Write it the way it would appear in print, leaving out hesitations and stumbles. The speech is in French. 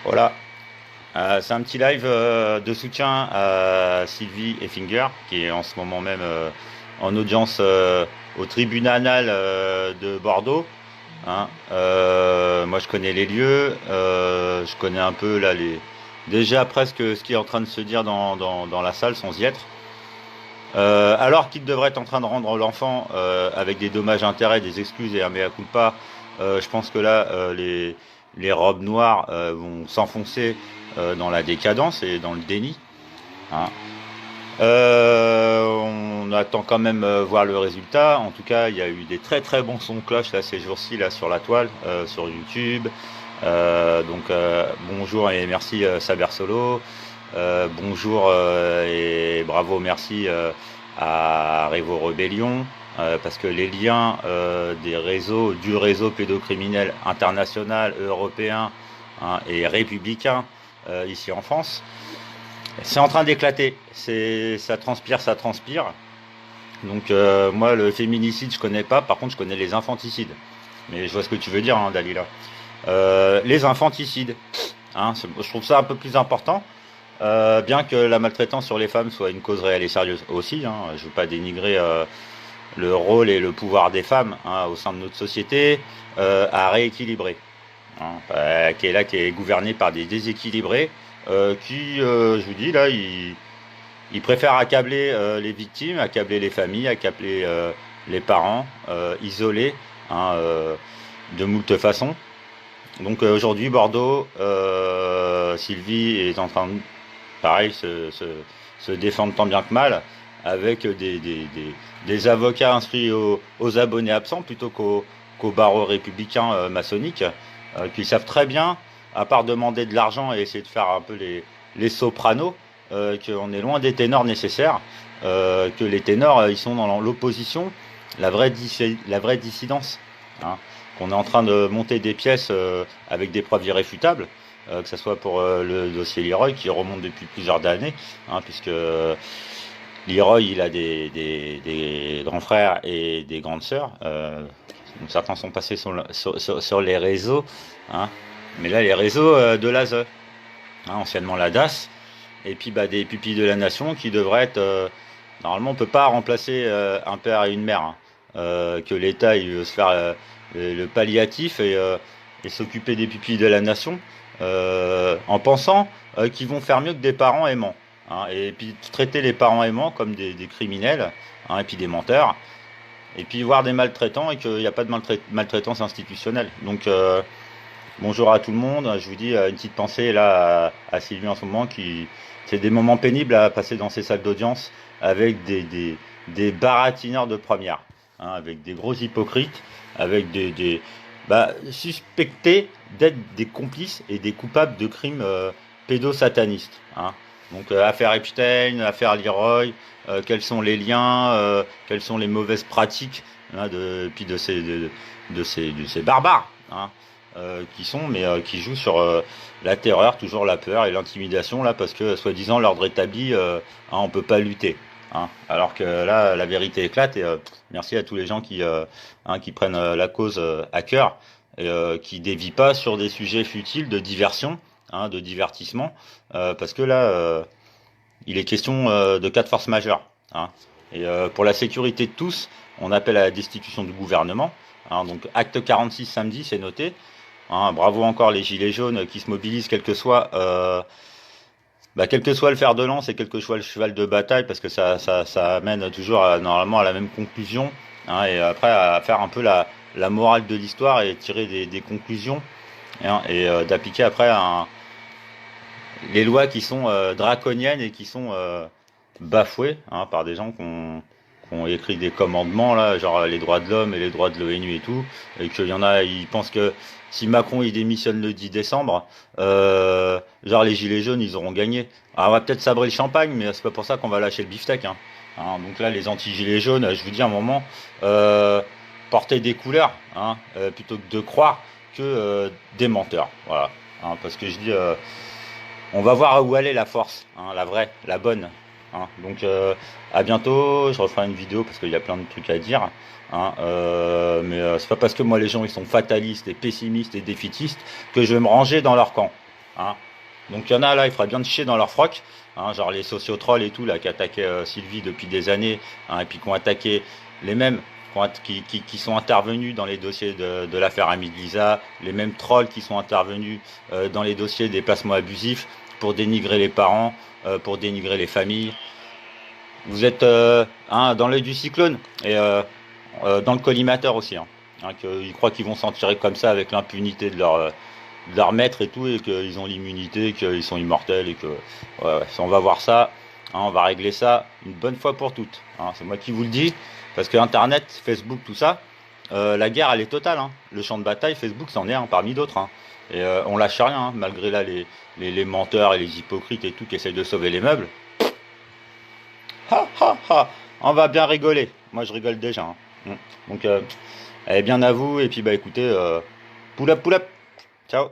Voilà. C'est un petit live de soutien à Sylvie Effinger, qui est en ce moment même en audience au tribunal de Bordeaux. Hein. Moi, je connais les lieux, je connais un peu là déjà presque ce qui est en train de se dire dans la salle sans y être. Alors qu'il devrait être en train de rendre l'enfant avec des dommages-intérêts, des excuses et un mea culpa, je pense que là, les robes noires vont s'enfoncer dans la décadence et dans le déni. Hein. On attend quand même voir le résultat. En tout cas, il y a eu des très très bons sons de cloche là, ces jours-ci là, sur la toile, sur YouTube. Bonjour et merci Saber Solo. Bonjour et bravo, merci à Révo Rebellion, parce que les liens du réseau pédocriminel international, européen, hein, et républicain ici en France, c'est en train d'éclater. Ça transpire, ça transpire. Donc moi, le féminicide, je connais pas. Par contre, je connais les infanticides. Mais je vois ce que tu veux dire, hein, Dalila. Les infanticides, hein, je trouve ça un peu plus important. Bien que la maltraitance sur les femmes soit une cause réelle et sérieuse aussi, hein, je ne veux pas dénigrer le rôle et le pouvoir des femmes, hein, au sein de notre société, à rééquilibrer, hein, qui est là, qui est gouverné par des déséquilibrés, qui, je vous dis là, ils préfèrent accabler les victimes, accabler les familles, accabler les parents, isoler, hein, de moult façons. Donc aujourd'hui, Bordeaux, Sylvie est en train de, pareil, se défendre tant bien que mal, avec des avocats inscrits aux abonnés absents plutôt qu'au barreau républicain maçonnique, qui savent très bien, à part demander de l'argent et essayer de faire un peu les sopranos, qu'on est loin des ténors nécessaires, que les ténors, ils sont dans l'opposition, la vraie dissidence, hein, qu'on est en train de monter des pièces avec des preuves irréfutables, que ce soit pour le dossier Leroy qui remonte depuis plusieurs années, hein, puisque Leroy il a des grands frères et des grandes sœurs. Donc certains sont passés sur les réseaux, hein, mais là les réseaux de l'ASE, hein, anciennement la DAS, et puis des pupilles de la nation qui devraient être... normalement on ne peut pas remplacer un père et une mère, hein, que l'État il veut se faire le palliatif et s'occuper des pupilles de la nation, en pensant qu'ils vont faire mieux que des parents aimants, hein, et puis traiter les parents aimants comme des criminels, hein, et puis des menteurs, et puis voir des maltraitants et qu'il n'y a pas de maltraitance institutionnelle. Donc bonjour à tout le monde, je vous dis une petite pensée là à Sylvie en ce moment, qui c'est des moments pénibles à passer dans ces salles d'audience avec des baratineurs de première, hein, avec des gros hypocrites, avec suspectés d'être des complices et des coupables de crimes pédosatanistes, hein. Donc affaire Epstein, affaire Leroy, quels sont les liens, quelles sont les mauvaises pratiques, hein, de ces barbares, hein, qui jouent sur la terreur, toujours la peur et l'intimidation là, parce que soi-disant l'ordre établi, hein, on peut pas lutter. Hein, alors que là, la vérité éclate, et merci à tous les gens qui prennent la cause à cœur, et qui dévient pas sur des sujets futiles de diversion, hein, de divertissement, parce que là, il est question de cas de force majeure, hein, et pour la sécurité de tous, on appelle à la destitution du gouvernement, hein, donc acte 46 samedi, c'est noté, hein, bravo encore les gilets jaunes qui se mobilisent, quel que soit le fer de lance et quel que soit le cheval de bataille, parce que ça amène toujours normalement à la même conclusion, hein, et après à faire un peu la morale de l'histoire et tirer des conclusions, hein, et d'appliquer après les lois qui sont draconiennes et qui sont bafouées, hein, par des gens qui ont écrit des commandements là, genre les droits de l'homme et les droits de l'ONU et tout, et qu'il y en a, ils pensent que si Macron il démissionne le 10 décembre, genre les gilets jaunes ils auront gagné. Alors on va peut-être sabrer le champagne, mais c'est pas pour ça qu'on va lâcher le beefsteak, hein. Hein, donc là les anti-gilets jaunes, je vous dis à un moment, portez des couleurs, hein, plutôt que de croire que des menteurs. Voilà, hein, parce que je dis, on va voir où elle est la force, hein, la vraie, la bonne. Hein. Donc à bientôt, je referai une vidéo parce qu'il y a plein de trucs à dire. Hein, mais c'est pas parce que moi les gens ils sont fatalistes et pessimistes et défaitistes que je vais me ranger dans leur camp. hein. Donc il y en a là, il ferait bien de chier dans leur froc, hein, genre les sociotrolls et tout là qui attaquaient Sylvie depuis des années, hein, et puis qui ont attaqué les mêmes qui sont intervenus dans les dossiers de l'affaire Ami de Lisa, les mêmes trolls qui sont intervenus dans les dossiers des placements abusifs pour dénigrer les parents, pour dénigrer les familles. Vous êtes hein, dans l'œil du cyclone et dans le collimateur aussi. Hein, hein, ils croient qu'ils vont s'en tirer comme ça avec l'impunité de leur maître et tout, et qu'ils ont l'immunité, qu'ils sont immortels, et que ouais, ouais, on va voir ça, hein, on va régler ça une bonne fois pour toutes. Hein, c'est moi qui vous le dis, parce que Internet, Facebook, tout ça, la guerre elle est totale. Hein. Le champ de bataille, Facebook c'en est un parmi d'autres. Hein. Et on lâche rien, hein, malgré là les menteurs et les hypocrites et tout qui essayent de sauver les meubles. Ha ha ha, on va bien rigoler. Moi je rigole déjà. Hein. Donc, bien à vous, et puis bah écoutez, pull up, ciao.